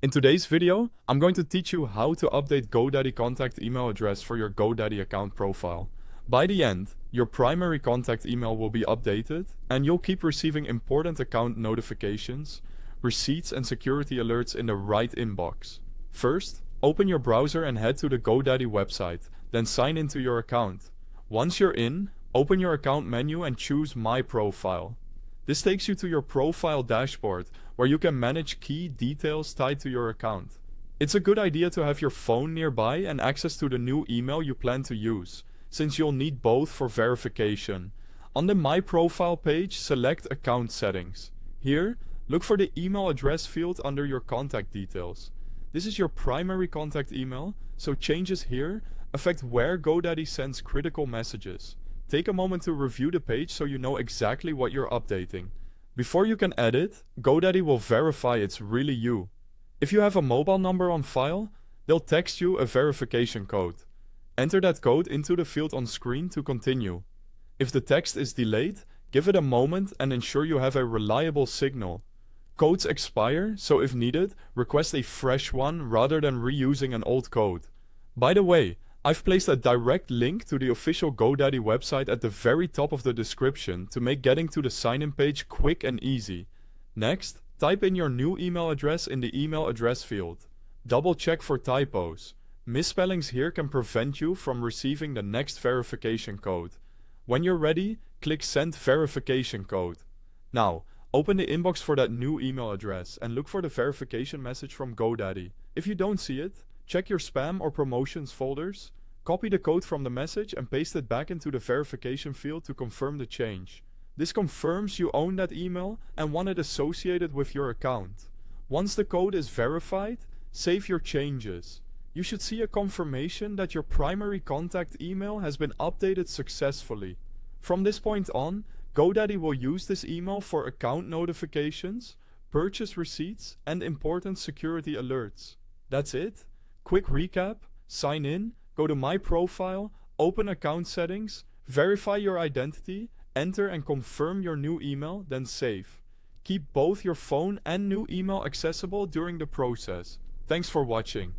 In today's video, I'm going to teach you how to update GoDaddy contact email address for your GoDaddy account profile. By the end, your primary contact email will be updated, and you'll keep receiving important account notifications, receipts and security alerts in the right inbox. First, open your browser and head to the GoDaddy website, then sign into your account. Once you're in, open your account menu and choose My Profile. This takes you to your profile dashboard, where you can manage key details tied to your account. It's a good idea to have your phone nearby and access to the new email you plan to use, since you'll need both for verification. On the My Profile page, select Account Settings. Here, look for the email address field under your contact details. This is your primary contact email, so changes here affect where GoDaddy sends critical messages. Take a moment to review the page so you know exactly what you're updating. Before you can edit, GoDaddy will verify it's really you. If you have a mobile number on file, they'll text you a verification code. Enter that code into the field on screen to continue. If the text is delayed, give it a moment and ensure you have a reliable signal. Codes expire, so if needed, request a fresh one rather than reusing an old code. By the way, I've placed a direct link to the official GoDaddy website at the very top of the description to make getting to the sign-in page quick and easy. Next, type in your new email address in the email address field. Double check for typos. Misspellings here can prevent you from receiving the next verification code. When you're ready, click Send Verification Code. Now, open the inbox for that new email address and look for the verification message from GoDaddy. If you don't see it, check your spam or promotions folders, copy the code from the message and paste it back into the verification field to confirm the change. This confirms you own that email and want it associated with your account. Once the code is verified, save your changes. You should see a confirmation that your primary contact email has been updated successfully. From this point on, GoDaddy will use this email for account notifications, purchase receipts, and important security alerts. That's it. Quick recap: sign in, go to My Profile, open account settings, verify your identity, enter and confirm your new email, then save. Keep both your phone and new email accessible during the process. Thanks for watching.